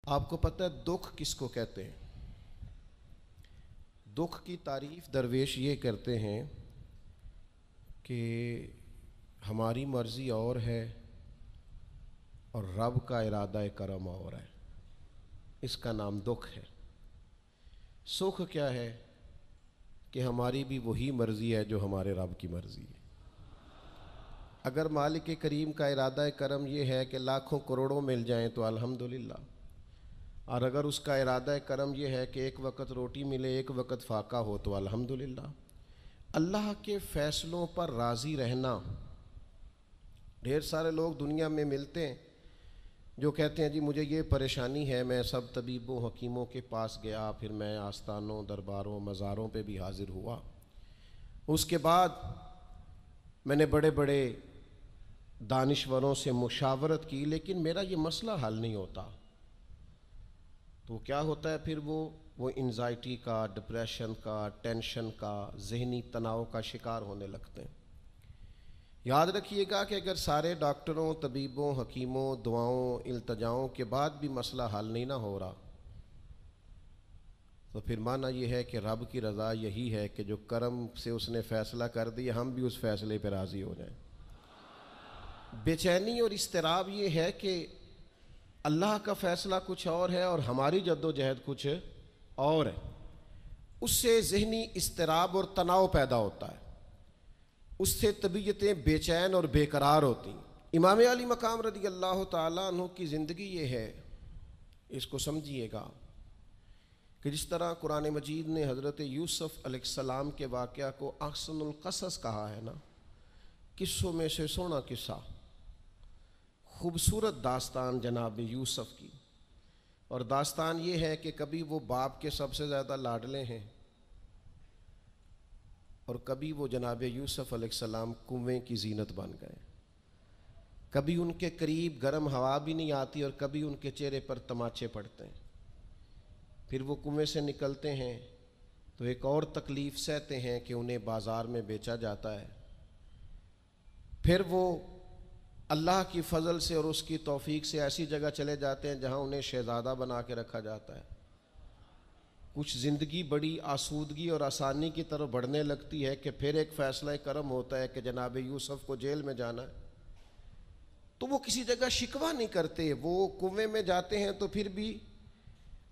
آپ کو پتہ ہے دکھ کس کو کہتے ہیں؟ دکھ کی تعریف درویش یہ کرتے ہیں کہ ہماری مرضی اور ہے اور رب کا ارادہ کرم اور ہے، اس کا نام دکھ ہے۔ سکھ کیا ہے کہ ہماری بھی وہی مرضی ہے جو ہمارے رب کی مرضی ہے۔ اگر مالک کریم کا ارادہ کرم یہ ہے کہ لاکھوں کروڑوں مل جائیں تو الحمدللہ، اور اگر اس کا ارادہ کرم یہ ہے کہ ایک وقت روٹی ملے ایک وقت فاقہ ہو تو الحمدللہ۔ اللہ کے فیصلوں پر راضی رہنا۔ ڈھیر سارے لوگ دنیا میں ملتے ہیں جو کہتے ہیں جی مجھے یہ پریشانی ہے، میں سب طبیبوں حکیموں کے پاس گیا، پھر میں آستانوں درباروں مزاروں پہ بھی حاضر ہوا، اس کے بعد میں نے بڑے بڑے دانشوروں سے مشاورت کی، لیکن میرا یہ مسئلہ حل نہیں ہوتا۔ تو کیا ہوتا ہے پھر وہ انزائٹی کا، ڈپریشن کا، ٹینشن کا، ذہنی تناؤ کا شکار ہونے لگتے ہیں۔ یاد رکھیے گا کہ اگر سارے ڈاکٹروں، طبیبوں، حکیموں، دعاؤں، التجاؤں کے بعد بھی مسئلہ حل نہیں نہ ہو رہا، تو پھر معنی یہ ہے کہ رب کی رضا یہی ہے کہ جو کرم سے اس نے فیصلہ کر دیا ہم بھی اس فیصلے پہ راضی ہو جائیں۔ بے چینی اور اضطراب یہ ہے کہ اللہ کا فیصلہ کچھ اور ہے اور ہماری جد و جہد کچھ اور ہے، اس سے ذہنی اضطراب اور تناؤ پیدا ہوتا ہے، اس سے طبیعتیں بے چین اور بے قرار ہوتی ہیں۔ امام علی مقام رضی اللہ تعالیٰ عنہ کی زندگی یہ ہے، اس کو سمجھیے گا کہ جس طرح قرآن مجید نے حضرت یوسف علیہ السلام کے واقعہ کو احسن القصص کہا ہے نا، قصوں میں سے سونا قصہ، خوبصورت داستان جناب یوسف کی، اور داستان یہ ہے کہ کبھی وہ باپ کے سب سے زیادہ لاڈلے ہیں اور کبھی وہ جناب یوسف علیہ السلام کنویں کی زینت بن گئے، کبھی ان کے قریب گرم ہوا بھی نہیں آتی اور کبھی ان کے چہرے پر تماچے پڑتے ہیں۔ پھر وہ کنویں سے نکلتے ہیں تو ایک اور تکلیف سہتے ہیں کہ انہیں بازار میں بیچا جاتا ہے، پھر وہ اللہ کی فضل سے اور اس کی توفیق سے ایسی جگہ چلے جاتے ہیں جہاں انہیں شہزادہ بنا کے رکھا جاتا ہے۔ کچھ زندگی بڑی آسودگی اور آسانی کی طرف بڑھنے لگتی ہے کہ پھر ایک فیصلہ کرم ہوتا ہے کہ جناب یوسف کو جیل میں جانا ہے، تو وہ کسی جگہ شکوہ نہیں کرتے، وہ کنویں میں جاتے ہیں تو پھر بھی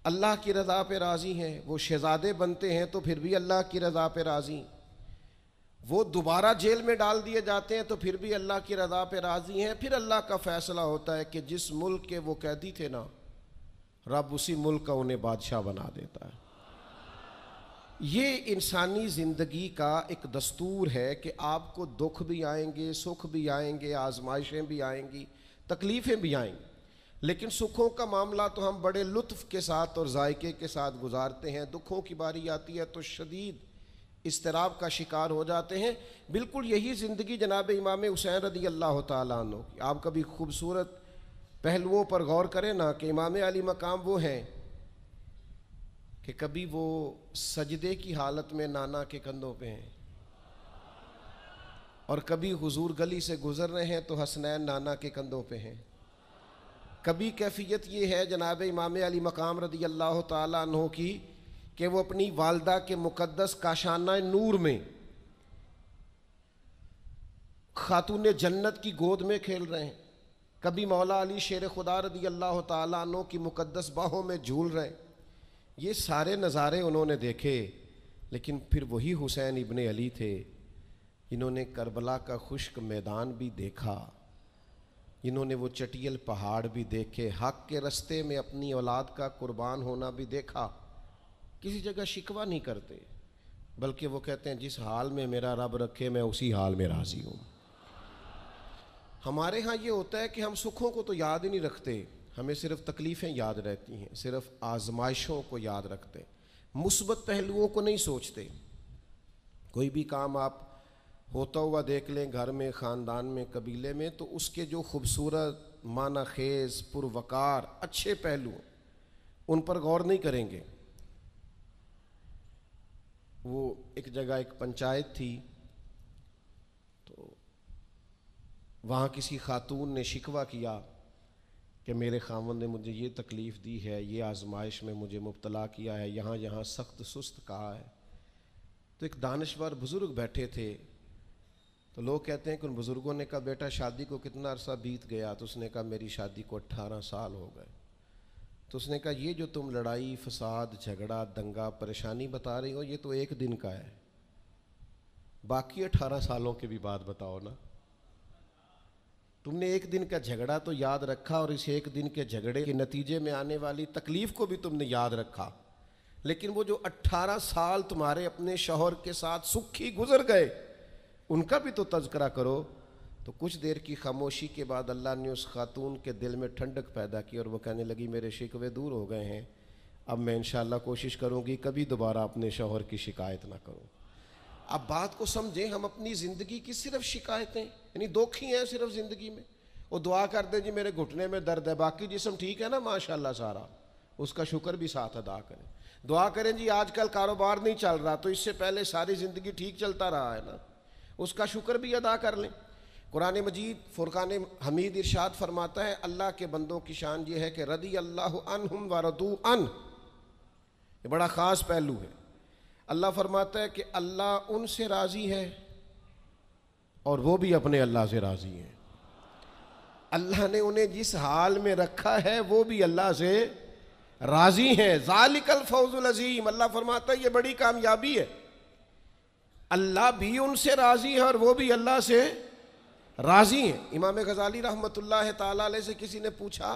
اللہ کی رضا پہ راضی ہیں، وہ شہزادے بنتے ہیں تو پھر بھی اللہ کی رضا پہ راضی، وہ دوبارہ جیل میں ڈال دیے جاتے ہیں تو پھر بھی اللہ کی رضا پہ راضی ہیں۔ پھر اللہ کا فیصلہ ہوتا ہے کہ جس ملک کے وہ قیدی تھے نا، رب اسی ملک کا انہیں بادشاہ بنا دیتا ہے۔ یہ انسانی زندگی کا ایک دستور ہے کہ آپ کو دکھ بھی آئیں گے، سکھ بھی آئیں گے، آزمائشیں بھی آئیں گی، تکلیفیں بھی آئیں گی، لیکن سکھوں کا معاملہ تو ہم بڑے لطف کے ساتھ اور ذائقے کے ساتھ گزارتے ہیں، دکھوں کی باری آتی ہے تو شدید اضطراب کا شکار ہو جاتے ہیں۔ بالکل یہی زندگی جناب امام حسین رضی اللہ تعالیٰ عنہ کی۔ آپ کبھی خوبصورت پہلوؤں پر غور کریں نا کہ امام علی مقام وہ ہیں کہ کبھی وہ سجدے کی حالت میں نانا کے کندھوں پہ ہیں، اور کبھی حضور گلی سے گزر رہے ہیں تو حسنین نانا کے کندھوں پہ ہیں۔ کبھی کیفیت یہ ہے جناب امام علی مقام رضی اللہ تعالیٰ عنہ کی کہ وہ اپنی والدہ کے مقدس کاشانہ نور میں خاتون جنت کی گود میں کھیل رہے ہیں، کبھی مولا علی شیر خدا رضی اللہ تعالیٰ عنہ کی مقدس باہوں میں جھول رہے ہیں۔ یہ سارے نظارے انہوں نے دیکھے، لیکن پھر وہی حسین ابن علی تھے جنہوں نے کربلا کا خشک میدان بھی دیکھا، جنہوں نے وہ چٹیل پہاڑ بھی دیکھے، حق کے رستے میں اپنی اولاد کا قربان ہونا بھی دیکھا۔ کسی جگہ شکوہ نہیں کرتے، بلکہ وہ کہتے ہیں جس حال میں میرا رب رکھے میں اسی حال میں راضی ہوں۔ ہمارے ہاں یہ ہوتا ہے کہ ہم سکھوں کو تو یاد ہی نہیں رکھتے، ہمیں صرف تکلیفیں یاد رہتی ہیں، صرف آزمائشوں کو یاد رکھتے، مثبت پہلوؤں کو نہیں سوچتے۔ کوئی بھی کام آپ ہوتا ہوا دیکھ لیں گھر میں، خاندان میں، قبیلے میں، تو اس کے جو خوبصورت، معنی خیز، پروقار، اچھے پہلو ان پر غور نہیں کریں گے۔ وہ ایک جگہ ایک پنچایت تھی، تو وہاں کسی خاتون نے شکوہ کیا کہ میرے خاوند نے مجھے یہ تکلیف دی ہے، یہ آزمائش میں مجھے مبتلا کیا ہے، یہاں یہاں سخت سست کہا ہے۔ تو ایک دانشور بزرگ بیٹھے تھے، تو لوگ کہتے ہیں کہ ان بزرگوں نے کہا بیٹا شادی کو کتنا عرصہ بیت گیا؟ تو اس نے کہا میری شادی کو 18 سال ہو گئے۔ تو اس نے کہا یہ جو تم لڑائی فساد جھگڑا دنگا پریشانی بتا رہی ہو یہ تو ایک دن کا ہے، باقی 18 سالوں کی بھی بات بتاؤ نا۔ تم نے ایک دن کا جھگڑا تو یاد رکھا، اور اس ایک دن کے جھگڑے کے نتیجے میں آنے والی تکلیف کو بھی تم نے یاد رکھا، لیکن وہ جو 18 سال تمہارے اپنے شوہر کے ساتھ سکھی گزر گئے ان کا بھی تو تذکرہ کرو۔ تو کچھ دیر کی خاموشی کے بعد اللہ نے اس خاتون کے دل میں ٹھنڈک پیدا کی، اور وہ کہنے لگی میرے شکوے دور ہو گئے ہیں، اب میں انشاءاللہ کوشش کروں گی کبھی دوبارہ اپنے شوہر کی شکایت نہ کروں۔ اب بات کو سمجھیں، ہم اپنی زندگی کی صرف شکایتیں یعنی دکھ ہی ہیں صرف زندگی میں، وہ دعا کر دیں جی میرے گھٹنے میں درد ہے، باقی جسم ٹھیک ہے نا ماشاءاللہ سارا، اس کا شکر بھی ساتھ ادا کریں۔ دعا کریں جی آج کل کاروبار نہیں چل رہا، تو اس سے پہلے ساری زندگی ٹھیک چلتا رہا ہے نا، اس کا شکر بھی ادا کر لیں۔ قرآن مجید فرقان حمید ارشاد فرماتا ہے اللہ کے بندوں کی شان یہ ہے کہ رضی اللہ عنہم ورضوا عنہ، یہ بڑا خاص پہلو ہے۔ اللہ فرماتا ہے کہ اللہ ان سے راضی ہے اور وہ بھی اپنے اللہ سے راضی ہیں۔ اللہ نے انہیں جس حال میں رکھا ہے وہ بھی اللہ سے راضی ہیں۔ ذالک الفوز العظیم، اللہ فرماتا ہے یہ بڑی کامیابی ہے، اللہ بھی ان سے راضی ہے اور وہ بھی اللہ سے راضی ہیں۔ امام غزالی رحمۃ اللہ تعالیٰ علیہ سے کسی نے پوچھا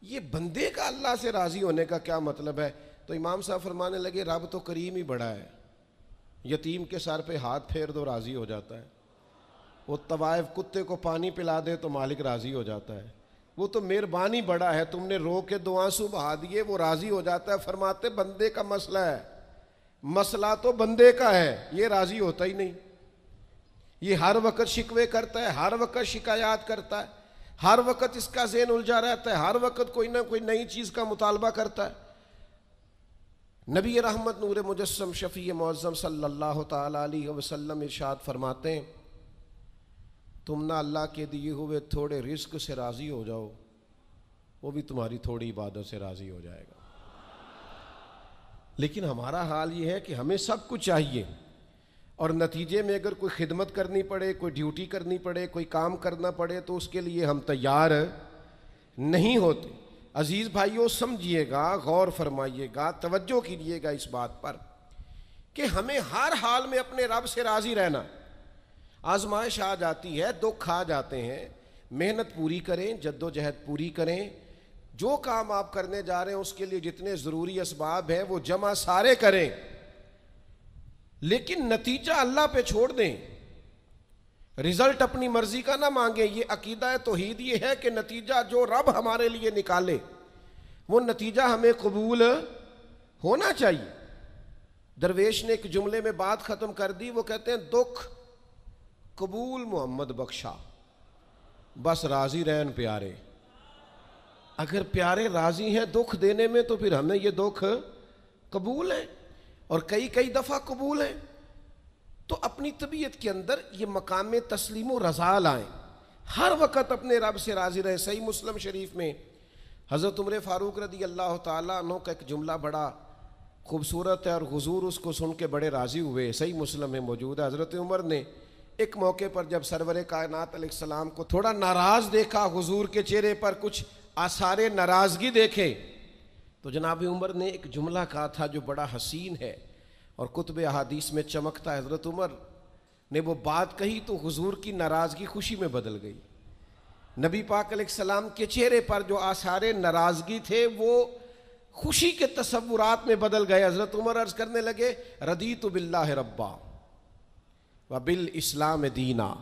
یہ بندے کا اللہ سے راضی ہونے کا کیا مطلب ہے؟ تو امام صاحب فرمانے لگے رب تو کریم ہی بڑا ہے، یتیم کے سر پہ ہاتھ پھیر دو راضی ہو جاتا ہے، وہ طوائف کتے کو پانی پلا دے تو مالک راضی ہو جاتا ہے، وہ تو مہربانی بڑا ہے، تم نے رو کے 2 آنسو بہا دیے وہ راضی ہو جاتا ہے۔ فرماتے بندے کا مسئلہ ہے، مسئلہ تو بندے کا ہے، یہ راضی ہوتا ہی نہیں، یہ ہر وقت شکوے کرتا ہے، ہر وقت شکایات کرتا ہے، ہر وقت اس کا ذہن الجھا رہتا ہے، ہر وقت کوئی نہ کوئی نئی چیز کا مطالبہ کرتا ہے۔ نبی رحمت نور مجسم شفیع معظم صلی اللہ تعالی علیہ وسلم ارشاد فرماتے ہیں تم نہ اللہ کے دیے ہوئے تھوڑے رزق سے راضی ہو جاؤ، وہ بھی تمہاری تھوڑی عبادت سے راضی ہو جائے گا۔ لیکن ہمارا حال یہ ہے کہ ہمیں سب کچھ چاہیے، اور نتیجے میں اگر کوئی خدمت کرنی پڑے، کوئی ڈیوٹی کرنی پڑے، کوئی کام کرنا پڑے تو اس کے لیے ہم تیار نہیں ہوتے۔ عزیز بھائیوں سمجھیے گا، غور فرمائیے گا، توجہ کیجیے گا اس بات پر کہ ہمیں ہر حال میں اپنے رب سے راضی رہنا۔ آزمائش آ جاتی ہے، دکھ آ جاتے ہیں، محنت پوری کریں، جد و جہد پوری کریں، جو کام آپ کرنے جا رہے ہیں اس کے لیے جتنے ضروری اسباب ہیں وہ جمع سارے کریں، لیکن نتیجہ اللہ پہ چھوڑ دیں، رزلٹ اپنی مرضی کا نہ مانگیں۔ یہ عقیدہ توحید یہ ہے کہ نتیجہ جو رب ہمارے لیے نکالے وہ نتیجہ ہمیں قبول ہونا چاہیے۔ درویش نے ایک جملے میں بات ختم کر دی، وہ کہتے ہیں دکھ قبول محمد بخشا، بس راضی رہن پیارے۔ اگر پیارے راضی ہیں دکھ دینے میں تو پھر ہمیں یہ دکھ قبول ہے، اور کئی دفعہ قبول ہے۔ تو اپنی طبیعت کے اندر یہ مقام تسلیم و رضا لائیں، ہر وقت اپنے رب سے راضی رہیں۔ صحیح مسلم شریف میں حضرت عمر فاروق رضی اللہ تعالیٰ عنہ کا ایک جملہ بڑا خوبصورت ہے، اور حضور اس کو سن کے بڑے راضی ہوئے، صحیح مسلم میں موجود ہے۔ حضرت عمر نے ایک موقع پر جب سرور کائنات علیہ السلام کو تھوڑا ناراض دیکھا، حضور کے چہرے پر کچھ آثار ناراضگی دیکھے، تو جناب عمر نے ایک جملہ کہا تھا جو بڑا حسین ہے اور کتب احادیث میں چمکتا ہے۔ حضرت عمر نے وہ بات کہی تو حضور کی ناراضگی خوشی میں بدل گئی، نبی پاک علیہ السلام کے چہرے پر جو آثار ناراضگی تھے وہ خوشی کے تصورات میں بدل گئے۔ حضرت عمر عرض کرنے لگے رضیت باللہ ربا وبالاسلام دینا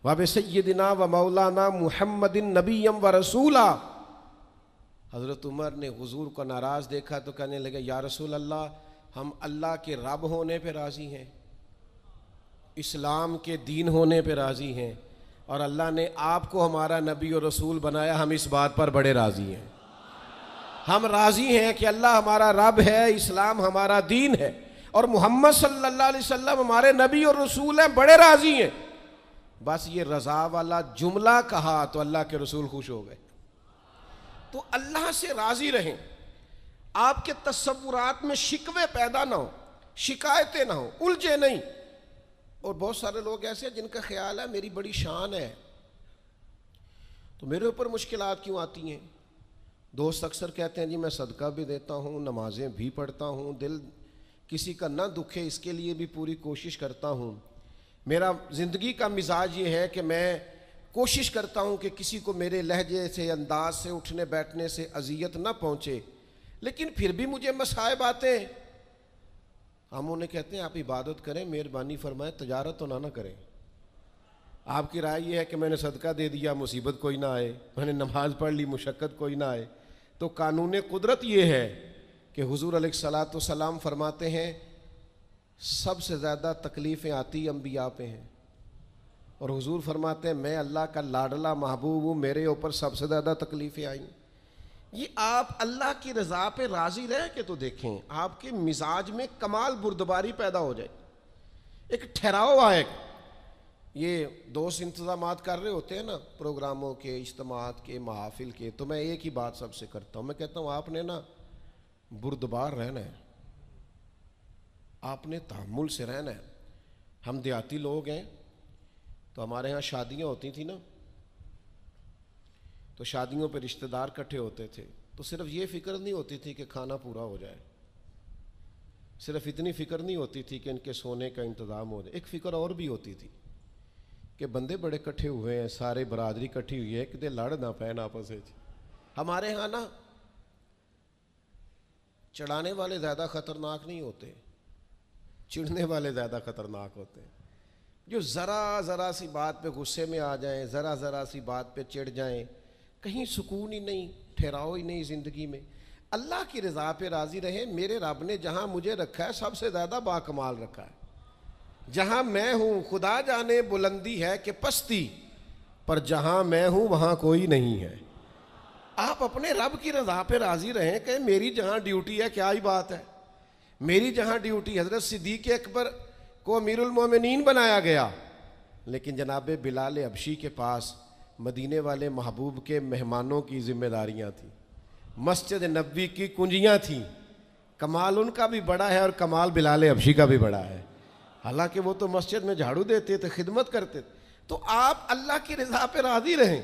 وبسیدنا ومولانا محمد نبیم ورسولا۔ حضرت عمر نے حضور کو ناراض دیکھا تو کہنے لگے یا رسول اللہ، ہم اللہ کے رب ہونے پہ راضی ہیں، اسلام کے دین ہونے پہ راضی ہیں، اور اللہ نے آپ کو ہمارا نبی اور رسول بنایا، ہم اس بات پر بڑے راضی ہیں۔ ہم راضی ہیں کہ اللہ ہمارا رب ہے، اسلام ہمارا دین ہے، اور محمد صلی اللہ علیہ وسلم ہمارے نبی اور رسول ہیں، بڑے راضی ہیں۔ بس یہ رضا والا جملہ کہا تو اللہ کے رسول خوش ہو گئے۔ تو اللہ سے راضی رہیں، آپ کے تصورات میں شکوے پیدا نہ ہو، شکایتیں نہ ہو، الجھے نہیں۔ اور بہت سارے لوگ ایسے ہیں جن کا خیال ہے میری بڑی شان ہے تو میرے اوپر مشکلات کیوں آتی ہیں۔ دوست اکثر کہتے ہیں جی میں صدقہ بھی دیتا ہوں، نمازیں بھی پڑھتا ہوں، دل کسی کا نہ دکھے اس کے لیے بھی پوری کوشش کرتا ہوں، میرا زندگی کا مزاج یہ ہے کہ میں کوشش کرتا ہوں کہ کسی کو میرے لہجے سے، انداز سے، اٹھنے بیٹھنے سے اذیت نہ پہنچے، لیکن پھر بھی مجھے مصائب آتے ہیں۔ ہم انہیں کہتے ہیں آپ عبادت کریں، مہربانی فرمائیں تجارت تو نہ کریں۔ آپ کی رائے یہ ہے کہ میں نے صدقہ دے دیا مصیبت کوئی نہ آئے، میں نے نماز پڑھ لی مشقت کوئی نہ آئے۔ تو قانون قدرت یہ ہے کہ حضور علیہ الصلاۃ والسلام فرماتے ہیں سب سے زیادہ تکلیفیں آتی انبیاء پہ ہیں، اور حضور فرماتے ہیں میں اللہ کا لاڈلا محبوب ہوں، میرے اوپر سب سے زیادہ تکلیفیں آئیں۔ یہ آپ اللہ کی رضا پہ راضی رہ کے تو دیکھیں، آپ کے مزاج میں کمال بردباری پیدا ہو جائے، ایک ٹھہراؤ آئے۔ یہ دوست انتظامات کر رہے ہوتے ہیں نا پروگراموں کے، اجتماعات کے، محافل کے، تو میں ایک ہی بات سب سے کرتا ہوں، میں کہتا ہوں آپ نے نا بردبار رہنا ہے، آپ نے تحمل سے رہنا ہے۔ ہم دیہاتی لوگ ہیں تو ہمارے ہاں شادیاں ہوتی تھیں نا، تو شادیوں پہ رشتہ دار اکٹھے ہوتے تھے، تو صرف یہ فکر نہیں ہوتی تھی کہ کھانا پورا ہو جائے، صرف اتنی فکر نہیں ہوتی تھی کہ ان کے سونے کا انتظام ہو جائے، ایک فکر اور بھی ہوتی تھی کہ بندے بڑے کٹھے ہوئے ہیں، سارے برادری کٹھی ہوئی ہے، کتے لڑ نہ پین آپس میں۔ ہمارے ہاں نا چڑھانے والے زیادہ خطرناک نہیں ہوتے، چڑھنے والے زیادہ خطرناک ہوتے ہیں، جو ذرا سی بات پہ غصے میں آ جائیں، ذرا سی بات پہ چڑھ جائیں، کہیں سکون ہی نہیں، ٹھہراؤ ہی نہیں زندگی میں۔ اللہ کی رضا پہ راضی رہیں، میرے رب نے جہاں مجھے رکھا ہے سب سے زیادہ باکمال رکھا ہے، جہاں میں ہوں خدا جانے بلندی ہے کہ پستی، پر جہاں میں ہوں وہاں کوئی نہیں ہے۔ آپ اپنے رب کی رضا پہ راضی رہیں کہ میری جہاں ڈیوٹی ہے، کیا ہی بات ہے، میری جہاں ڈیوٹی، حضرت صدیق اکبر کو امیر المومنین بنایا گیا، لیکن جناب بلال حبشی کے پاس مدینے والے محبوب کے مہمانوں کی ذمہ داریاں تھیں، مسجد نبوی کی کنجیاں تھیں۔ کمال ان کا بھی بڑا ہے اور کمال بلال حبشی کا بھی بڑا ہے، حالانکہ وہ تو مسجد میں جھاڑو دیتے تھے، خدمت کرتے تھے۔ تو آپ اللہ کی رضا پہ راضی رہیں،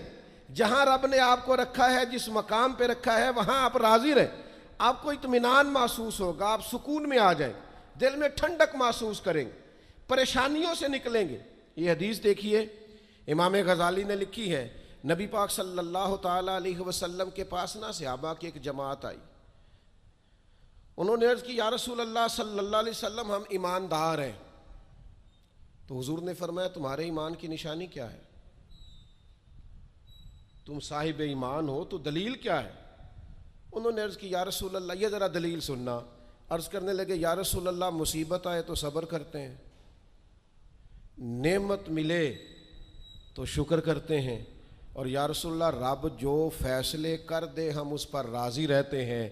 جہاں رب نے آپ کو رکھا ہے، جس مقام پہ رکھا ہے وہاں آپ راضی رہیں، آپ کو اطمینان محسوس ہوگا، آپ سکون میں آ جائیں، دل میں ٹھنڈک محسوس کریں گے، پریشانیوں سے نکلیں گے۔ یہ حدیث دیکھیے امام غزالی نے لکھی ہے، نبی پاک صلی اللہ تعالیٰ علیہ وسلم کے پاس نا صحابہ کی ایک جماعت آئی، انہوں نے عرض کی یا رسول اللہ صلی اللہ علیہ وسلم ہم ایماندار ہیں۔ تو حضور نے فرمایا تمہارے ایمان کی نشانی کیا ہے؟ تم صاحب ایمان ہو تو دلیل کیا ہے؟ انہوں نے عرض کی یا رسول اللہ، یہ ذرا دلیل سننا۔ عرض کرنے لگے یا رسول اللہ مصیبت آئے تو صبر کرتے ہیں، نعمت ملے تو شکر کرتے ہیں، اور یا رسول اللہ رب جو فیصلے کر دے ہم اس پر راضی رہتے ہیں۔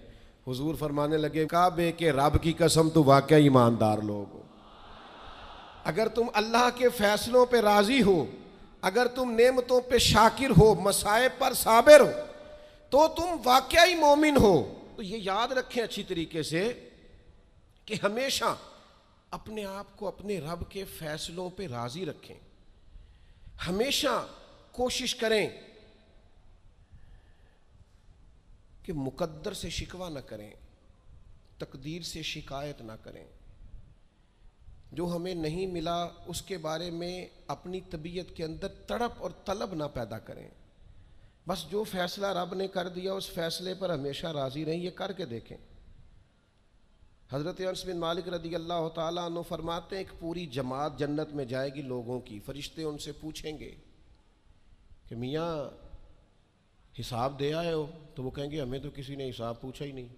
حضور فرمانے لگے کعبے کے رب کی قسم تو واقعی ایماندار لوگ ہو، اگر تم اللہ کے فیصلوں پہ راضی ہو، اگر تم نعمتوں پہ شاکر ہو، مصائب پر صابر ہو، تو تم واقعی مومن ہو۔ تو یہ یاد رکھیں اچھی طریقے سے کہ ہمیشہ اپنے آپ کو اپنے رب کے فیصلوں پہ راضی رکھیں، ہمیشہ کوشش کریں کہ مقدر سے شکوہ نہ کریں، تقدیر سے شکایت نہ کریں، جو ہمیں نہیں ملا اس کے بارے میں اپنی طبیعت کے اندر تڑپ اور طلب نہ پیدا کریں، بس جو فیصلہ رب نے کر دیا اس فیصلے پر ہمیشہ راضی رہیں۔ یہ کر کے دیکھیں۔ حضرت انس بن مالک رضی اللہ تعالیٰ عنہ فرماتے ہیں ایک پوری جماعت جنت میں جائے گی لوگوں کی، فرشتے ان سے پوچھیں گے کہ میاں حساب دے آئے ہو؟ تو وہ کہیں گے ہمیں تو کسی نے حساب پوچھا ہی نہیں۔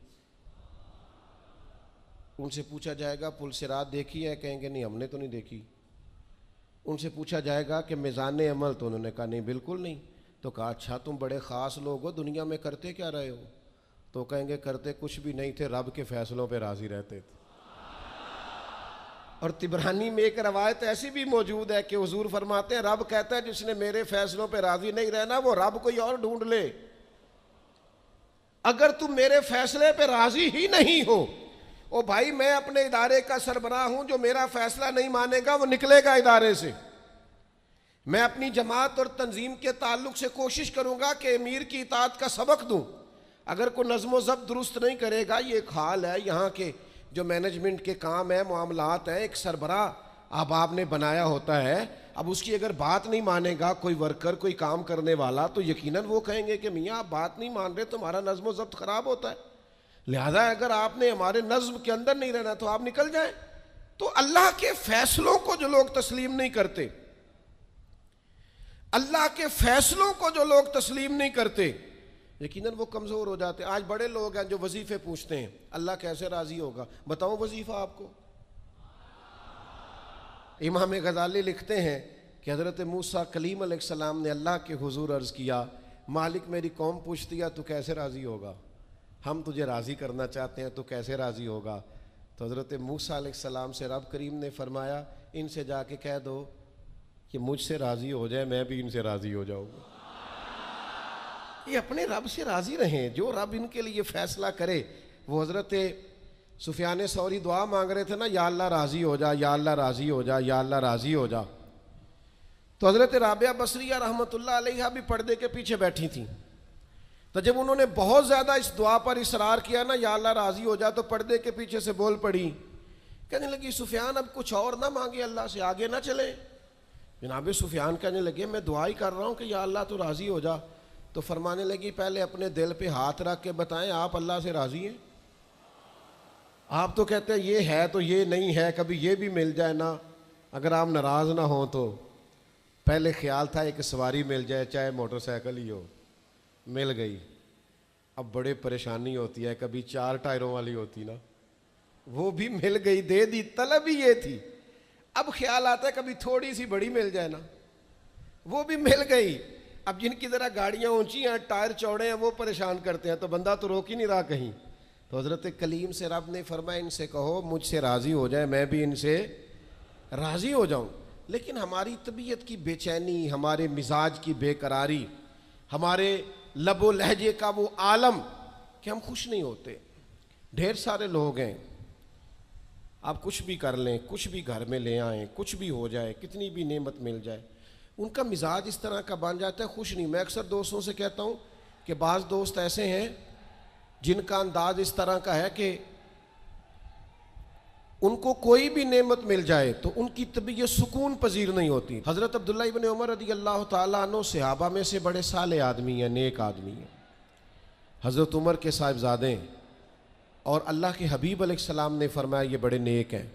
ان سے پوچھا جائے گا پل صراط دیکھی ہے؟ کہیں گے نہیں ہم نے تو نہیں دیکھی۔ ان سے پوچھا جائے گا کہ میزان عمل؟ تو انہوں نے کہا نہیں بالکل نہیں۔ تو کہا اچھا تم بڑے خاص لوگ ہو، دنیا میں کرتے کیا رہے ہو؟ تو کہیں گے کرتے کچھ بھی نہیں تھے، رب کے فیصلوں پہ راضی رہتے تھے۔ اور طبرانی میں ایک روایت ایسی بھی موجود ہے کہ حضور فرماتے ہیں رب کہتا ہے جس نے میرے فیصلوں پہ راضی نہیں رہنا وہ رب کوئی اور ڈھونڈ لے۔ اگر تم میرے فیصلے پہ راضی ہی نہیں ہو، او بھائی میں اپنے ادارے کا سربراہ ہوں، جو میرا فیصلہ نہیں مانے گا وہ نکلے گا ادارے سے۔ میں اپنی جماعت اور تنظیم کے تعلق سے کوشش کروں گا کہ امیر کی اطاعت کا سبق دوں۔ اگر کوئی نظم و ضبط درست نہیں کرے گا، یہ ایک حال ہے یہاں کے جو مینجمنٹ کے کام ہے، معاملات ہیں، ایک سربراہ آپ نے بنایا ہوتا ہے، اب اس کی اگر بات نہیں مانے گا کوئی ورکر، کوئی کام کرنے والا، تو یقیناً وہ کہیں گے کہ میاں آپ بات نہیں مان رہے، تمہارا نظم و ضبط خراب ہوتا ہے، لہذا اگر آپ نے ہمارے نظم کے اندر نہیں رہنا تو آپ نکل جائیں۔ تو اللہ کے فیصلوں کو جو لوگ تسلیم نہیں کرتے، اللہ کے فیصلوں کو جو لوگ تسلیم نہیں کرتے، یقیناً وہ کمزور ہو جاتے ہیں۔ آج بڑے لوگ ہیں جو وظیفے پوچھتے ہیں، اللہ کیسے راضی ہوگا؟ بتاؤں وظیفہ آپ کو؟ امام غزالی لکھتے ہیں کہ حضرت موسیٰ کلیم علیہ السلام نے اللہ کے حضور عرض کیا، مالک میری قوم پوچھتی ہے تو کیسے راضی ہوگا؟ ہم تجھے راضی کرنا چاہتے ہیں تو کیسے راضی ہوگا؟ تو حضرت موسیٰ علیہ السلام سے رب کریم نے فرمایا، ان سے جا کے کہہ دو کہ مجھ سے راضی ہو جائے، میں بھی ان سے راضی ہو جاؤں گا۔ یہ اپنے رب سے راضی رہیں، جو رب ان کے لیے فیصلہ کرے۔ وہ حضرت سفیان ثوری دعا مانگ رہے تھے نا، یا اللہ راضی ہو جا، یا اللہ راضی ہو جا، یا اللہ راضی ہو جا، تو حضرت رابعہ بصریہ رحمۃ اللہ علیہا بھی پردے کے پیچھے بیٹھی تھیں، تو جب انہوں نے بہت زیادہ اس دعا پر اصرار کیا نا، یا اللہ راضی ہو جا، تو پردے کے پیچھے سے بول پڑی، کہنے لگی سفیان اب کچھ اور نہ مانگے اللہ سے، آگے نہ چلے۔ جناب سفیان کہنے لگے میں دعا ہی کر رہا ہوں کہ یا اللہ تو راضی ہو جا۔ تو فرمانے لگی پہلے اپنے دل پہ ہاتھ رکھ کے بتائیں آپ اللہ سے راضی ہیں؟ آپ تو کہتے ہیں یہ ہے تو یہ نہیں ہے، کبھی یہ بھی مل جائے نا، اگر آپ ناراض نہ ہوں تو۔ پہلے خیال تھا ایک سواری مل جائے، چاہے موٹر سائیکل ہی ہو، مل گئی، اب بڑے پریشانی ہوتی ہے، کبھی 4 ٹائروں والی ہوتی نا، وہ بھی مل گئی، دے دی، طلب ہی یہ تھی۔ اب خیال آتا ہے کبھی تھوڑی سی بڑی مل جائے نا، وہ بھی مل گئی۔ اب جن کی ذرا گاڑیاں اونچی ہیں، ٹائر چوڑے ہیں، وہ پریشان کرتے ہیں، تو بندہ تو روک ہی نہیں رہا کہیں۔ تو حضرت کلیم سے رب نے فرمایا ان سے کہو مجھ سے راضی ہو جائے، میں بھی ان سے راضی ہو جاؤں۔ لیکن ہماری طبیعت کی بے چینی، ہمارے مزاج کی بے قراری، ہمارے لب و لہجے کا وہ عالم کہ ہم خوش نہیں ہوتے۔ ڈھیر سارے لوگ ہیں، آپ کچھ بھی کر لیں، کچھ بھی گھر میں لے آئیں، کچھ بھی ہو جائے، کتنی بھی نعمت مل جائے، ان کا مزاج اس طرح کا بن جاتا ہے، خوش نہیں۔ میں اکثر دوستوں سے کہتا ہوں کہ بعض دوست ایسے ہیں جن کا انداز اس طرح کا ہے کہ ان کو کوئی بھی نعمت مل جائے تو ان کی طبیعت سکون پذیر نہیں ہوتی۔ حضرت عبداللہ ابن عمر رضی اللہ تعالیٰ عنہ صحابہ میں سے بڑے صالح آدمی ہیں، نیک آدمی ہیں، حضرت عمر کے صاحبزادے ہیں، اور اللہ کے حبیب علیہ السلام نے فرمایا یہ بڑے نیک ہیں۔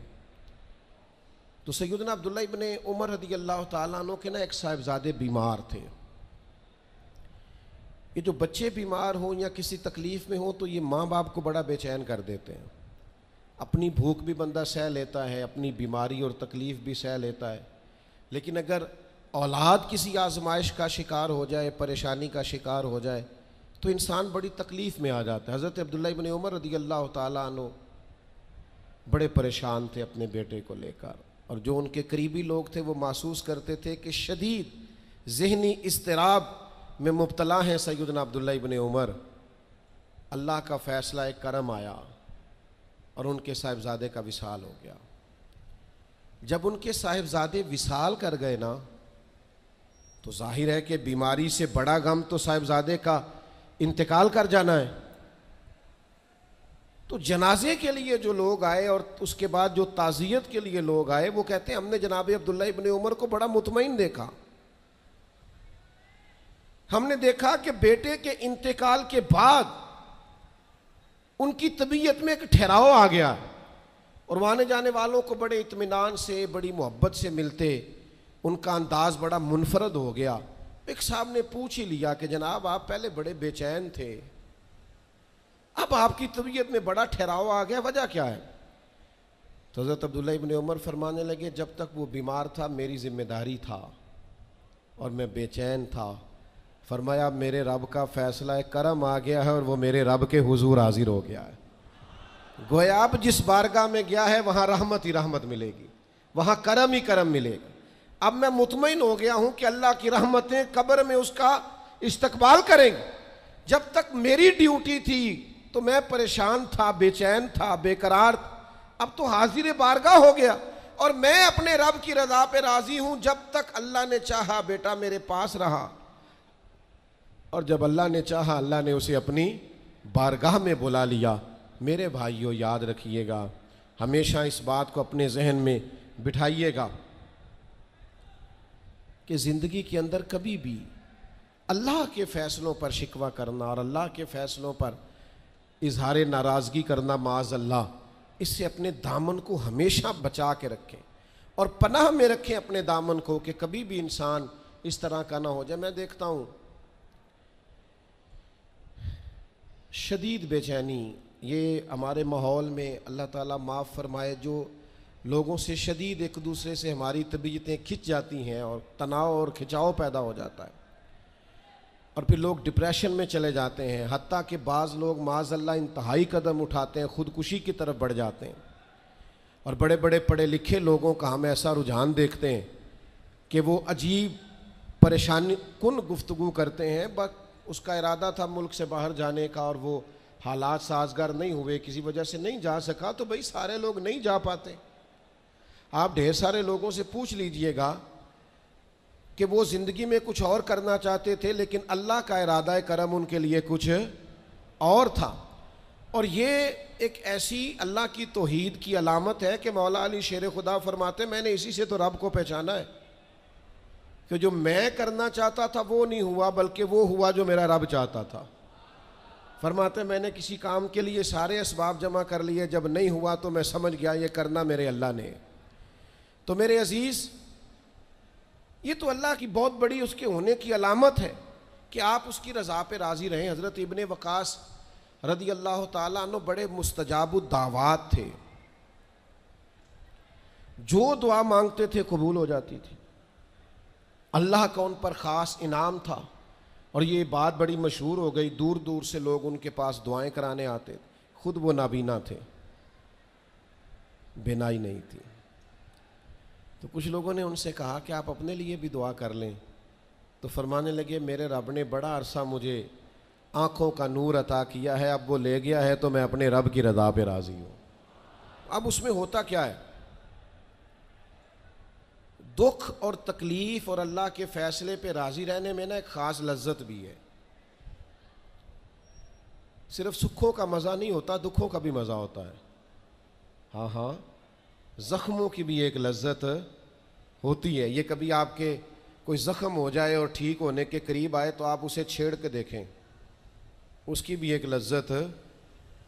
تو سیدنا عبداللہ ابن عمر رضی اللہ تعالیٰ عنہ کے نا ایک صاحبزادے بیمار تھے۔ یہ جو بچے بیمار ہوں یا کسی تکلیف میں ہوں تو یہ ماں باپ کو بڑا بے چین کر دیتے ہیں۔ اپنی بھوک بھی بندہ سہ لیتا ہے، اپنی بیماری اور تکلیف بھی سہ لیتا ہے، لیکن اگر اولاد کسی آزمائش کا شکار ہو جائے، پریشانی کا شکار ہو جائے تو انسان بڑی تکلیف میں آ جاتا ہے۔ حضرت عبداللہ ابن عمر رضی اللہ تعالیٰ عنہ بڑے پریشان تھے اپنے بیٹے کو لے کر، اور جو ان کے قریبی لوگ تھے وہ محسوس کرتے تھے کہ شدید ذہنی اضطراب میں مبتلا ہیں سیدنا عبداللہ ابن عمر۔ اللہ کا فیصلہ ایک کرم آیا اور ان کے صاحبزادے کا وصال ہو گیا۔ جب ان کے صاحبزادے وصال کر گئے نا تو ظاہر ہے کہ بیماری سے بڑا غم تو صاحبزادے کا انتقال کر جانا ہے۔ تو جنازے کے لیے جو لوگ آئے اور اس کے بعد جو تعزیت کے لیے لوگ آئے، وہ کہتے ہیں ہم نے جناب عبداللہ ابن عمر کو بڑا مطمئن دیکھا، ہم نے دیکھا کہ بیٹے کے انتقال کے بعد ان کی طبیعت میں ایک ٹھہراؤ آ گیا، اور آنے جانے والوں کو بڑے اطمینان سے، بڑی محبت سے ملتے، ان کا انداز بڑا منفرد ہو گیا۔ ایک صاحب نے پوچھ ہی لیا کہ جناب آپ پہلے بڑے بے چین تھے، اب آپ کی طبیعت میں بڑا ٹھہراؤ آ گیا، وجہ کیا ہے؟ تو حضرت عبداللہ ابن عمر فرمانے لگے جب تک وہ بیمار تھا میری ذمہ داری تھا اور میں بے چین تھا۔ فرمایا میرے رب کا فیصلہ ہے، کرم آ گیا ہے اور وہ میرے رب کے حضور حاضر ہو گیا ہے۔ گویا اب جس بارگاہ میں گیا ہے وہاں رحمت ہی رحمت ملے گی، وہاں کرم ہی کرم ملے گا۔ اب میں مطمئن ہو گیا ہوں کہ اللہ کی رحمتیں قبر میں اس کا استقبال کریں گی۔ جب تک میری ڈیوٹی تھی تو میں پریشان تھا، بے چین تھا، بے قرار، اب تو حاضر بارگاہ ہو گیا اور میں اپنے رب کی رضا پہ راضی ہوں۔ جب تک اللہ نے چاہا بیٹا میرے پاس رہا، اور جب اللہ نے چاہا اللہ نے اسے اپنی بارگاہ میں بلا لیا۔ میرے بھائیوں یاد رکھیے گا، ہمیشہ اس بات کو اپنے ذہن میں بٹھائیے گا کہ زندگی کے اندر کبھی بھی اللہ کے فیصلوں پر شکوہ کرنا اور اللہ کے فیصلوں پر اظہار ناراضگی کرنا معاذ اللہ، اس سے اپنے دامن کو ہمیشہ بچا کے رکھیں اور پناہ میں رکھیں اپنے دامن کو، کہ کبھی بھی انسان اس طرح کا نہ ہو جائے۔ میں دیکھتا ہوں شدید بے چینی یہ ہمارے ماحول میں، اللہ تعالیٰ معاف فرمائے، جو لوگوں سے شدید ایک دوسرے سے ہماری طبیعتیں کھنچ جاتی ہیں اور تناؤ اور کھچاؤ پیدا ہو جاتا ہے، اور پھر لوگ ڈپریشن میں چلے جاتے ہیں، حتیٰ کہ بعض لوگ معاذ اللہ انتہائی قدم اٹھاتے ہیں، خودکشی کی طرف بڑھ جاتے ہیں۔ اور بڑے بڑے پڑھے لکھے لوگوں کا ہم ایسا رجحان دیکھتے ہیں کہ وہ عجیب پریشانی کن گفتگو کرتے ہیں، بس اس کا ارادہ تھا ملک سے باہر جانے کا اور وہ حالات سازگار نہیں ہوئے، کسی وجہ سے نہیں جا سکا، تو بھئی سارے لوگ نہیں جا پاتے۔ آپ ڈھیر سارے لوگوں سے پوچھ لیجئے گا کہ وہ زندگی میں کچھ اور کرنا چاہتے تھے، لیکن اللہ کا ارادہ کرم ان کے لیے کچھ اور تھا۔ اور یہ ایک ایسی اللہ کی توحید کی علامت ہے کہ مولا علی شیر خدا فرماتے میں نے اسی سے تو رب کو پہچانا ہے، کہ جو میں کرنا چاہتا تھا وہ نہیں ہوا، بلکہ وہ ہوا جو میرا رب چاہتا تھا۔ فرماتے میں نے کسی کام کے لیے سارے اسباب جمع کر لیے، جب نہیں ہوا تو میں سمجھ گیا یہ کرنا میرے اللہ نے۔ تو میرے عزیز، یہ تو اللہ کی بہت بڑی اس کے ہونے کی علامت ہے کہ آپ اس کی رضا پہ راضی رہیں۔ حضرت ابن وقاص رضی اللہ تعالیٰ عنہ بڑے مستجاب الدعوات تھے، جو دعا مانگتے تھے قبول ہو جاتی تھی، اللہ کا ان پر خاص انعام تھا۔ اور یہ بات بڑی مشہور ہو گئی، دور دور سے لوگ ان کے پاس دعائیں کرانے آتے تھے۔ خود وہ نابینا تھے، بینائی نہیں تھی۔ تو کچھ لوگوں نے ان سے کہا کہ آپ اپنے لیے بھی دعا کر لیں، تو فرمانے لگے میرے رب نے بڑا عرصہ مجھے آنکھوں کا نور عطا کیا ہے، اب وہ لے گیا ہے تو میں اپنے رب کی رضا پہ راضی ہوں۔ اب اس میں ہوتا کیا ہے؟ دکھ اور تکلیف اور اللہ کے فیصلے پہ راضی رہنے میں نا ایک خاص لذت بھی ہے۔ صرف سکھوں کا مزہ نہیں ہوتا، دکھوں کا بھی مزہ ہوتا ہے۔ ہاں ہاں، زخموں کی بھی ایک لذت ہوتی ہے۔ یہ کبھی آپ کے کوئی زخم ہو جائے اور ٹھیک ہونے کے قریب آئے تو آپ اسے چھیڑ کے دیکھیں، اس کی بھی ایک لذت،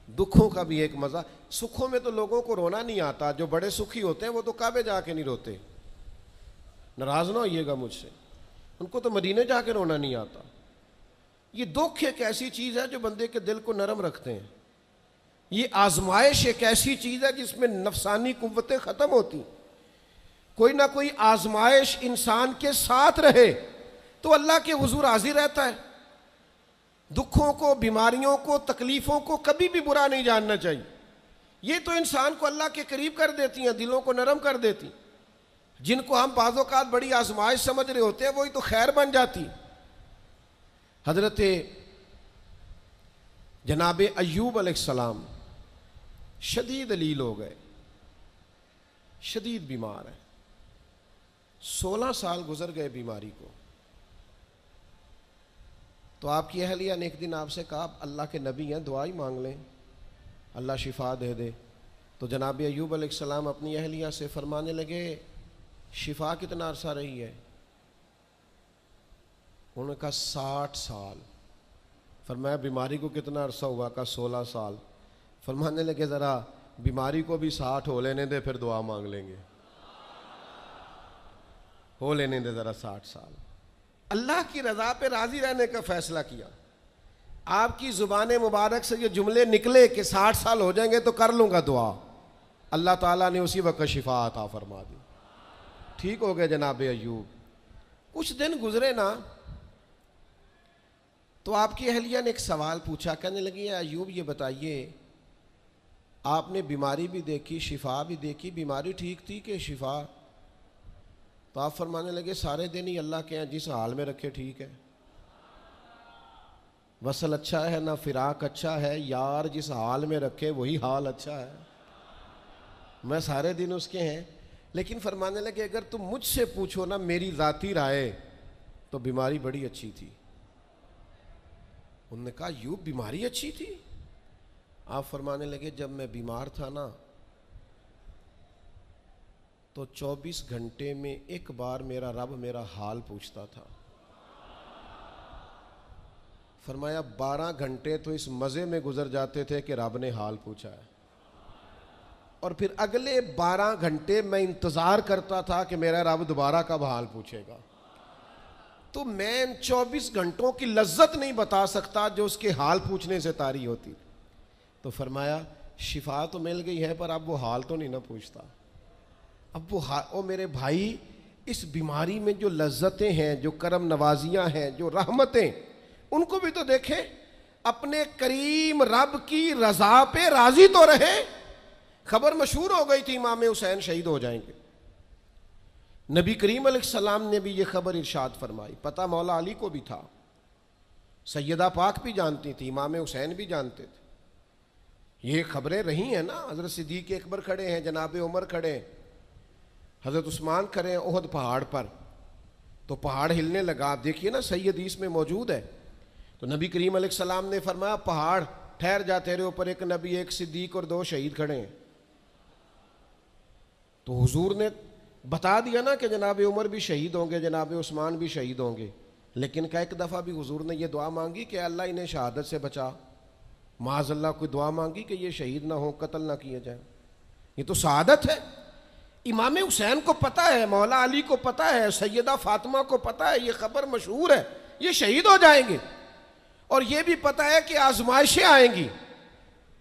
دکھوں کا بھی ایک مزہ۔ سکھوں میں تو لوگوں کو رونا نہیں آتا، جو بڑے سکھی ہوتے ہیں وہ تو کعبے جا کے نہیں روتے، ناراض نہ ہوئیے گا مجھ سے، ان کو تو مدینے جا کے رونا نہیں آتا۔ یہ دکھ ایک ایسی چیز ہے جو بندے کے دل کو نرم رکھتے ہیں۔ یہ آزمائش ایک ایسی چیز ہے جس میں نفسانی قوتیں ختم ہوتی۔ کوئی نہ کوئی آزمائش انسان کے ساتھ رہے تو اللہ کے حضور حاضر رہتا ہے۔ دکھوں کو، بیماریوں کو، تکلیفوں کو کبھی بھی برا نہیں جاننا چاہیے۔ یہ تو انسان کو اللہ کے قریب کر دیتی ہیں، دلوں کو نرم کر دیتی۔ جن کو ہم بعض اوقات بڑی آزمائش سمجھ رہے ہوتے ہیں وہی تو خیر بن جاتی۔ حضرت جناب ایوب علیہ السلام شدید علیل ہو گئے، شدید بیمار ہیں، 16 سال گزر گئے بیماری کو۔ تو آپ کی اہلیہ نے ایک دن آپ سے کہا اللہ کے نبی ہیں، دعا ہی مانگ لیں، اللہ شفا دے دے۔ تو جناب ایوب علیہ السلام اپنی اہلیہ سے فرمانے لگے شفا کتنا عرصہ رہی ہے؟ انہوں نے کہا 60 سال۔ فرمایا بیماری کو کتنا عرصہ ہوا؟ کہا 16 سال۔ فرمانے لگے ذرا بیماری کو بھی 60 ہو لینے دے، پھر دعا مانگ لیں گے، ہو لینے دے ذرا 60 سال۔ اللہ کی رضا پہ راضی رہنے کا فیصلہ کیا۔ آپ کی زبان مبارک سے یہ جملے نکلے کہ 60 سال ہو جائیں گے تو کر لوں گا دعا، اللہ تعالیٰ نے اسی وقت شفا عطا فرما دی، ٹھیک ہو گئے جناب ایوب۔ کچھ دن گزرے نا تو آپ کی اہلیہ نے ایک سوال پوچھا، کہنے لگی ایوب یہ بتائیے آپ نے بیماری بھی دیکھی، شفا بھی دیکھی، بیماری ٹھیک تھی کہ شفا؟ تو آپ فرمانے لگے سارے دن ہی اللہ کے ہیں، جس حال میں رکھے ٹھیک ہے۔ وصل اچھا ہے نہ فراق اچھا ہے، یار جس حال میں رکھے وہی حال اچھا ہے۔ میں سارے دن اس کے ہیں، لیکن فرمانے لگے اگر تم مجھ سے پوچھو نا میری ذاتی رائے تو بیماری بڑی اچھی تھی۔ انہوں نے کہا یوں بیماری اچھی تھی؟ آپ فرمانے لگے جب میں بیمار تھا نا تو 24 گھنٹے میں ایک بار میرا رب میرا حال پوچھتا تھا۔ فرمایا 12 گھنٹے تو اس مزے میں گزر جاتے تھے کہ رب نے حال پوچھا ہے، اور پھر اگلے 12 گھنٹے میں انتظار کرتا تھا کہ میرا رب دوبارہ کب حال پوچھے گا۔ تو میں ان 24 گھنٹوں کی لذت نہیں بتا سکتا جو اس کے حال پوچھنے سے طاری ہوتی۔ تو فرمایا شفا تو مل گئی ہے پر اب وہ حال تو نہیں نہ پوچھتا۔ اب وہ میرے بھائی اس بیماری میں جو لذتیں ہیں، جو کرم نوازیاں ہیں، جو رحمتیں، ان کو بھی تو دیکھیں۔ اپنے کریم رب کی رضا پہ راضی تو رہے۔ خبر مشہور ہو گئی تھی امام حسین شہید ہو جائیں گے، نبی کریم علیہ السلام نے بھی یہ خبر ارشاد فرمائی، پتہ مولا علی کو بھی تھا، سیدہ پاک بھی جانتی تھی، امام حسین بھی جانتے تھے، یہ خبریں رہی ہیں نا۔ حضرت صدیق اکبر کھڑے ہیں، جناب عمر کھڑے ہیں، حضرت عثمان کھڑے ہیں احد پہاڑ پر، تو پہاڑ ہلنے لگا۔ آپ دیکھیے نا صحیح حدیث میں موجود ہے، تو نبی کریم علیہ السلام نے فرمایا پہاڑ ٹھہر جا، تیرے اوپر ایک نبی، ایک صدیق اور 2 شہید کھڑے ہیں۔ تو حضور نے بتا دیا نا کہ جناب عمر بھی شہید ہوں گے، جناب عثمان بھی شہید ہوں گے، لیکن کیا ایک دفعہ بھی حضور نے یہ دعا مانگی کہ اللہ انہیں شہادت سے بچا؟ معاذ اللہ کوئی دعا مانگی کہ یہ شہید نہ ہو، قتل نہ کیے جائیں؟ یہ تو سعادت ہے۔ امام حسین کو پتہ ہے، مولا علی کو پتہ ہے، سیدہ فاطمہ کو پتہ ہے، یہ خبر مشہور ہے، یہ شہید ہو جائیں گے، اور یہ بھی پتہ ہے کہ آزمائشیں آئیں گی،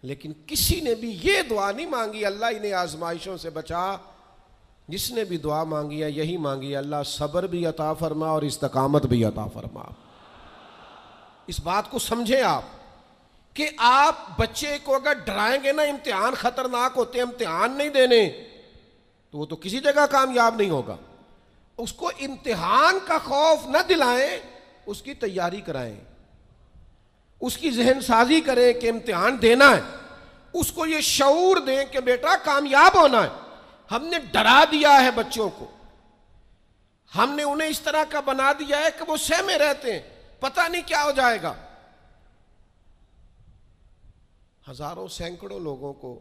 لیکن کسی نے بھی یہ دعا نہیں مانگی اللہ انہیں آزمائشوں سے بچا۔ جس نے بھی دعا مانگی ہے یہی مانگی، اللہ صبر بھی عطا فرما اور استقامت بھی عطا فرما۔ اس بات کو سمجھیں آپ کہ آپ بچے کو اگر ڈرائیں گے نا امتحان خطرناک ہوتے ہیں، امتحان نہیں دینے، تو وہ تو کسی جگہ کامیاب نہیں ہوگا۔ اس کو امتحان کا خوف نہ دلائیں، اس کی تیاری کرائیں، اس کی ذہن سازی کریں کہ امتحان دینا ہے، اس کو یہ شعور دیں کہ بیٹا کامیاب ہونا ہے۔ ہم نے ڈرا دیا ہے بچوں کو، ہم نے انہیں اس طرح کا بنا دیا ہے کہ وہ سہمے رہتے ہیں، پتہ نہیں کیا ہو جائے گا۔ ہزاروں سینکڑوں لوگوں کو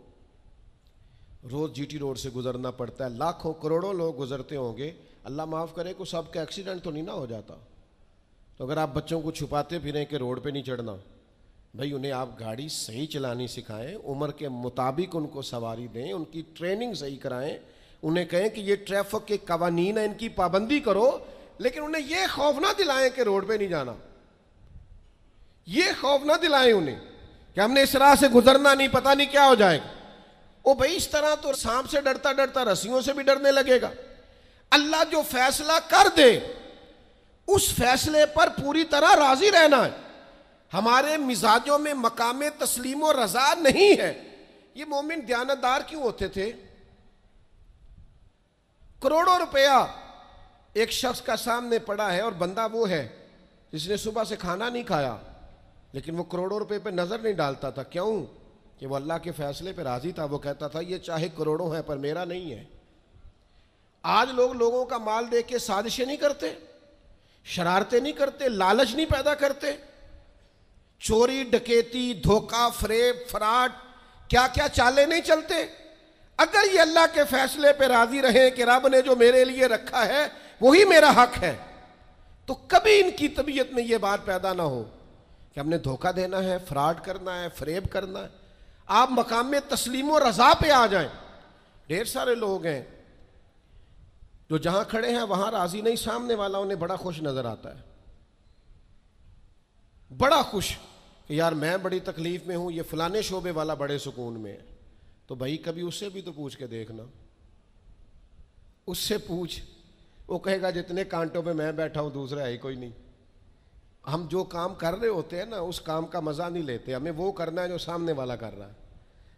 روز جی ٹی روڈ سے گزرنا پڑتا ہے، لاکھوں کروڑوں لوگ گزرتے ہوں گے، اللہ معاف کرے کہ سب کا ایکسیڈنٹ تو نہیں نہ ہو جاتا۔ تو اگر آپ بچوں کو چھپاتے پھریں کہ روڈ پہ نہیں چڑھنا، بھائی انہیں آپ گاڑی صحیح چلانی سکھائیں، عمر کے مطابق ان کو سواری دیں، ان کی ٹریننگ صحیح کرائیں، انہیں کہیں کہ یہ ٹریفک کے قوانین ہیں ان کی پابندی کرو، لیکن انہیں یہ خوف نہ دلائیں کہ روڈ پہ نہیں جانا، یہ خوف نہ دلائیں انہیں کہ ہم نے اس راہ سے گزرنا نہیں، پتہ نہیں کیا ہو جائے گا۔ او بھائی اس طرح تو سانپ سے ڈرتا ڈرتا رسیوں سے بھی ڈرنے لگے گا۔ اللہ جو فیصلہ کر دے اس فیصلے پر پوری طرح راضی رہنا ہے۔ ہمارے مزاجوں میں مقام تسلیم و رضا نہیں ہے۔ یہ مومن دیانتدار کیوں ہوتے تھے؟ کروڑوں روپیہ ایک شخص کا سامنے پڑا ہے اور بندہ وہ ہے جس نے صبح سے کھانا نہیں کھایا، لیکن وہ کروڑوں روپے پہ نظر نہیں ڈالتا تھا۔ کیوں؟ کہ وہ اللہ کے فیصلے پہ راضی تھا۔ وہ کہتا تھا یہ چاہے کروڑوں ہیں پر میرا نہیں ہے۔ آج لوگ لوگوں کا مال دیکھ کے سازشیں نہیں کرتے، شرارتیں نہیں کرتے، لالچ نہیں پیدا کرتے، چوری ڈکیتی دھوکہ فریب فراڈ کیا کیا چالیں نہیں چلتے۔ اگر یہ اللہ کے فیصلے پہ راضی رہیں کہ رب نے جو میرے لیے رکھا ہے وہی میرا حق ہے، تو کبھی ان کی طبیعت میں یہ بات پیدا نہ ہو کہ ہم نے دھوکہ دینا ہے، فراڈ کرنا ہے، فریب کرنا ہے۔ آپ مقام میں تسلیم و رضا پہ آ جائیں۔ ڈھیر سارے لوگ ہیں جو جہاں کھڑے ہیں وہاں راضی نہیں، سامنے والا انہیں بڑا خوش نظر آتا ہے، بڑا خوش کہ یار میں بڑی تکلیف میں ہوں، یہ فلانے شعبے والا بڑے سکون میں ہے۔ تو بھائی کبھی اس سے بھی تو پوچھ کے دیکھنا، اس سے پوچھ، وہ کہے گا جتنے کانٹوں پہ میں بیٹھا ہوں دوسرا ہے ہی کوئی نہیں۔ ہم جو کام کر رہے ہوتے ہیں نا اس کام کا مزہ نہیں لیتے، ہمیں وہ کرنا ہے جو سامنے والا کر رہا ہے۔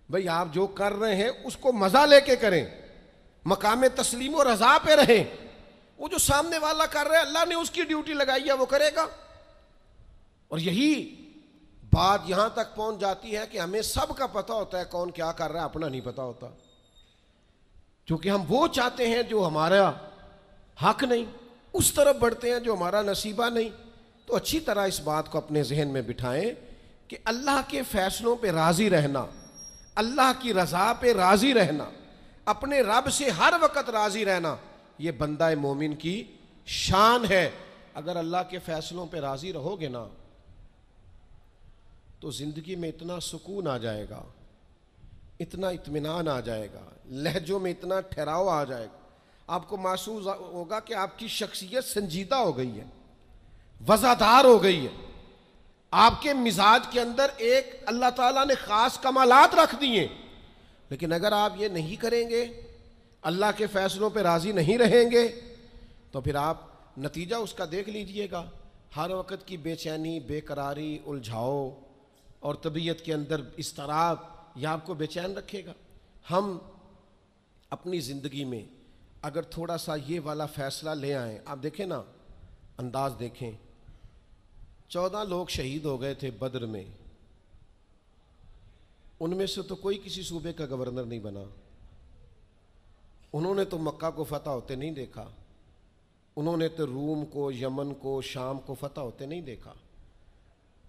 بھئی آپ جو کر رہے ہیں اس کو مزہ لے کے کریں، مقام تسلیم و رضا پہ رہیں۔ وہ جو سامنے والا کر رہا ہے اللہ نے اس کی ڈیوٹی لگائی ہے وہ کرے گا۔ اور یہی بات یہاں تک پہنچ جاتی ہے کہ ہمیں سب کا پتہ ہوتا ہے کون کیا کر رہا ہے، اپنا نہیں پتہ ہوتا، کیونکہ ہم وہ چاہتے ہیں جو ہمارا حق نہیں، اس طرف بڑھتے ہیں جو ہمارا نصیبہ نہیں۔ تو اچھی طرح اس بات کو اپنے ذہن میں بٹھائیں کہ اللہ کے فیصلوں پہ راضی رہنا، اللہ کی رضا پہ راضی رہنا، اپنے رب سے ہر وقت راضی رہنا، یہ بندہ مومن کی شان ہے۔ اگر اللہ کے فیصلوں پہ راضی رہو گے نا تو زندگی میں اتنا سکون آ جائے گا، اتنا اطمینان آ جائے گا، لہجوں میں اتنا ٹھہراؤ آ جائے گا، آپ کو محسوس ہوگا کہ آپ کی شخصیت سنجیدہ ہو گئی ہے، وزادار ہو گئی ہے، آپ کے مزاج کے اندر ایک اللہ تعالیٰ نے خاص کمالات رکھ دیے۔ لیکن اگر آپ یہ نہیں کریں گے، اللہ کے فیصلوں پہ راضی نہیں رہیں گے، تو پھر آپ نتیجہ اس کا دیکھ لیجئے گا، ہر وقت کی بے چینی، بے قراری، الجھاؤ اور طبیعت کے اندر اضطراب، یہ آپ کو بے چین رکھے گا۔ ہم اپنی زندگی میں اگر تھوڑا سا یہ والا فیصلہ لے آئیں، آپ دیکھیں نا، انداز دیکھیں، 14 لوگ شہید ہو گئے تھے بدر میں، ان میں سے تو کوئی کسی صوبے کا گورنر نہیں بنا، انہوں نے تو مکہ کو فتح ہوتے نہیں دیکھا، انہوں نے تو روم کو، یمن کو، شام کو فتح ہوتے نہیں دیکھا۔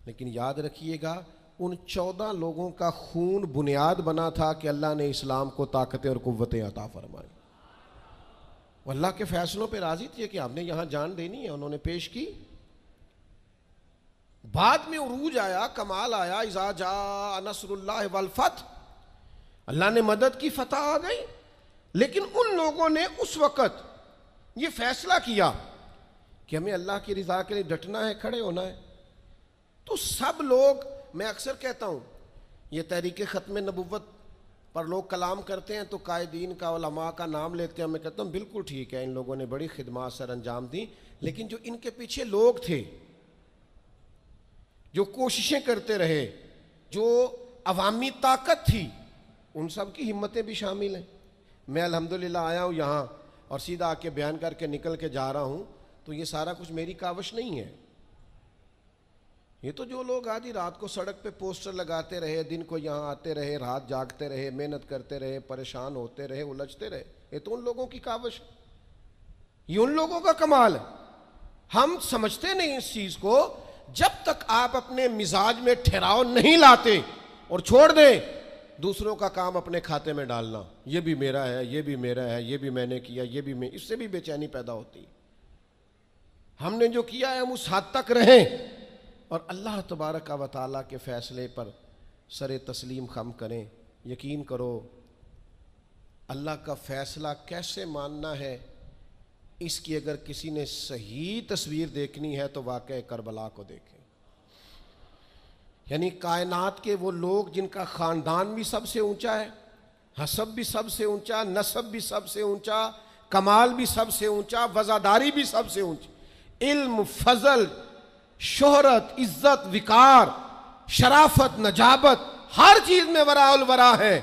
لیکن یاد رکھیے گا، ان 14 لوگوں کا خون بنیاد بنا تھا کہ اللہ نے اسلام کو طاقتیں اور قوتیں عطا فرمائی۔ وہ اللہ کے فیصلوں پہ راضی تھے کہ آپ نے یہاں جان دینی ہے، انہوں نے پیش کی۔ بعد میں عروج آیا، کمال آیا، اذا جاء نصر اللہ والفتح، اللہ نے مدد کی، فتح آ گئی۔ لیکن ان لوگوں نے اس وقت یہ فیصلہ کیا کہ ہمیں اللہ کی رضا کے لیے ڈٹنا ہے، کھڑے ہونا ہے۔ تو سب لوگ، میں اکثر کہتا ہوں، یہ تحریک ختم نبوت پر لوگ کلام کرتے ہیں تو قائدین کا، علماء کا نام لیتے ہیں، میں کہتا ہوں بالکل ٹھیک ہے، ان لوگوں نے بڑی خدمات سر انجام دی، لیکن جو ان کے پیچھے لوگ تھے، جو کوششیں کرتے رہے، جو عوامی طاقت تھی، ان سب کی ہمتیں بھی شامل ہیں۔ میں الحمدللہ آیا ہوں یہاں اور سیدھا آ کے بیان کر کے نکل کے جا رہا ہوں، تو یہ سارا کچھ میری کاوش نہیں ہے، یہ تو جو لوگ آدھی رات کو سڑک پہ پوسٹر لگاتے رہے، دن کو یہاں آتے رہے، رات جاگتے رہے، محنت کرتے رہے، پریشان ہوتے رہے، الجھتے رہے، یہ تو ان لوگوں کی کاوش ہے، یہ ان لوگوں کا کمال ہے۔ ہم سمجھتے نہیں اس چیز کو، جب تک آپ اپنے مزاج میں ٹھہراؤ نہیں لاتے اور چھوڑ دیں دوسروں کا کام اپنے کھاتے میں ڈالنا، یہ بھی میرا ہے، یہ بھی میرا ہے، یہ بھی میں نے کیا، یہ بھی میں، اس سے بھی بے چینی پیدا ہوتی۔ ہم نے جو کیا ہے ہم اس حد تک رہیں اور اللہ تبارک و تعالیٰ کے فیصلے پر سر تسلیم خم کریں۔ یقین کرو، اللہ کا فیصلہ کیسے ماننا ہے، اس کی اگر کسی نے صحیح تصویر دیکھنی ہے تو واقعہ کربلا کو دیکھیں۔ یعنی کائنات کے وہ لوگ جن کا خاندان بھی سب سے اونچا ہے، حسب بھی سب سے اونچا، نسب بھی سب سے اونچا، کمال بھی سب سے اونچا، وزاداری بھی سب سے اونچی، علم، فضل، شہرت، عزت، وقار، شرافت، نجابت، ہر چیز میں وراء الورا ہے،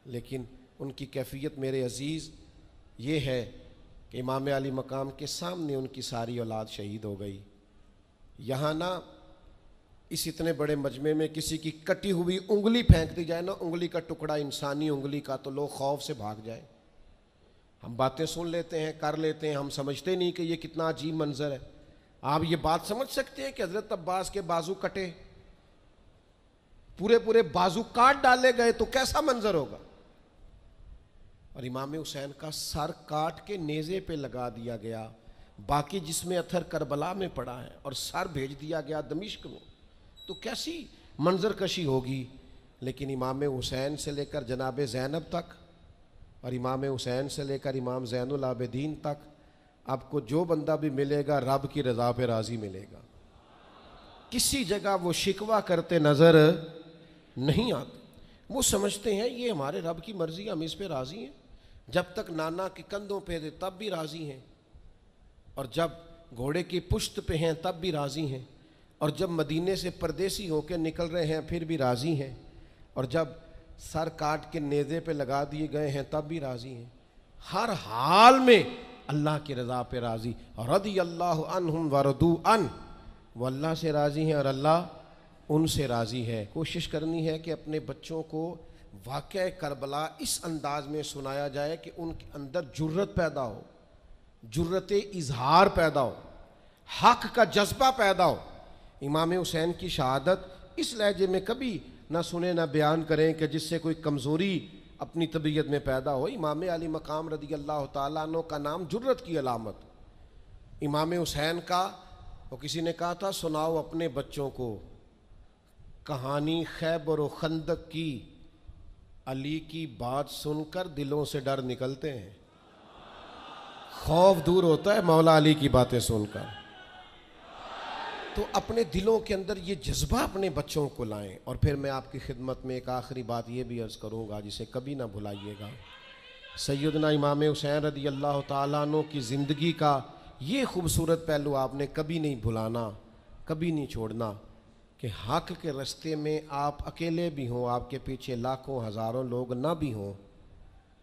لیکن ان کی کیفیت میرے عزیز یہ ہے کہ امام علی مقام کے سامنے ان کی ساری اولاد شہید ہو گئی۔ یہاں نا اس اتنے بڑے مجمع میں کسی کی کٹی ہوئی انگلی پھینک دی جائے نا، انگلی کا ٹکڑا، انسانی انگلی کا، تو لوگ خوف سے بھاگ جائیں۔ ہم باتیں سن لیتے ہیں، کر لیتے ہیں، ہم سمجھتے نہیں کہ یہ کتنا عجیب منظر ہے۔ آپ یہ بات سمجھ سکتے ہیں کہ حضرت عباس کے بازو کٹے، پورے پورے بازو کاٹ ڈالے گئے تو کیسا منظر ہوگا؟ اور امام حسین کا سر کاٹ کے نیزے پہ لگا دیا گیا، باقی جس میں اتھر کربلا میں پڑا ہے، اور سر بھیج دیا گیا دمشق میں، تو کیسی منظر کشی ہوگی۔ لیکن امام حسین سے لے کر جناب زینب تک اور امام حسین سے لے کر امام زین العابدین تک آپ کو جو بندہ بھی ملے گا رب کی رضا پہ راضی ملے گا، کسی جگہ وہ شکوہ کرتے نظر نہیں آتے۔ وہ سمجھتے ہیں یہ ہمارے رب کی مرضی، ہم اس پہ راضی ہیں، جب تک نانا کے کندھوں پہ تھے تب بھی راضی ہیں، اور جب گھوڑے کی پشت پہ ہیں تب بھی راضی ہیں، اور جب مدینے سے پردیسی ہو کے نکل رہے ہیں پھر بھی راضی ہیں، اور جب سر کاٹ کے نیزے پہ لگا دیے گئے ہیں تب بھی راضی ہیں۔ ہر حال میں اللہ کی رضا پہ راضی، رضی اللہ عنہم ورضوا عنہ، وہ اللہ سے راضی ہیں اور اللہ ان سے راضی ہے۔ کوشش کرنی ہے کہ اپنے بچوں کو واقعہ کربلا اس انداز میں سنایا جائے کہ ان کے اندر جرت پیدا ہو، جرت اظہار پیدا ہو، حق کا جذبہ پیدا ہو۔ امام حسین کی شہادت اس لہجے میں کبھی نہ سنیں نہ بیان کریں کہ جس سے کوئی کمزوری اپنی طبیعت میں پیدا ہو۔ امام علی مقام رضی اللہ تعالیٰ عنہ کا نام جرت کی علامت۔ امام حسین کا، وہ کسی نے کہا تھا سناؤ اپنے بچوں کو کہانی خیبر و خندق کی، علی کی بات سن کر دلوں سے ڈر نکلتے ہیں۔ خوف دور ہوتا ہے مولا علی کی باتیں سن کر۔ تو اپنے دلوں کے اندر یہ جذبہ اپنے بچوں کو لائیں۔ اور پھر میں آپ کی خدمت میں ایک آخری بات یہ بھی عرض کروں گا جسے کبھی نہ بھلائیے گا۔ سیدنا امام حسین رضی اللہ تعالیٰ عنہ کی زندگی کا یہ خوبصورت پہلو آپ نے کبھی نہیں بھلانا، کبھی نہیں چھوڑنا کہ حق کے رستے میں آپ اکیلے بھی ہوں، آپ کے پیچھے لاکھوں ہزاروں لوگ نہ بھی ہوں،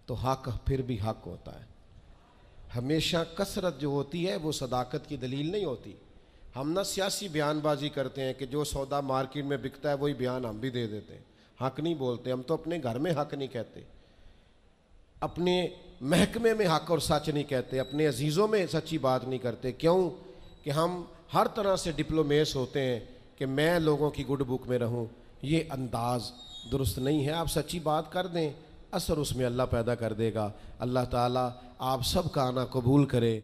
تو حق پھر بھی حق ہوتا ہے۔ ہمیشہ کثرت جو ہوتی ہے وہ صداقت کی دلیل نہیں ہوتی۔ ہم نہ سیاسی بیان بازی کرتے ہیں کہ جو سودا مارکیٹ میں بکتا ہے وہی بیان ہم بھی دے دیتے ہیں، حق نہیں بولتے۔ ہم تو اپنے گھر میں حق نہیں کہتے، اپنے محکمے میں حق اور سچ نہیں کہتے، اپنے عزیزوں میں سچی بات نہیں کرتے۔ کیوں کہ ہم ہر طرح سے ڈپلومیس ہوتے ہیں کہ میں لوگوں کی گڈ بک میں رہوں۔ یہ انداز درست نہیں ہے۔ آپ سچی بات کر دیں، اثر اس میں اللہ پیدا کر دے گا۔ اللہ تعالیٰ آپ سب کا آنا قبول کرے۔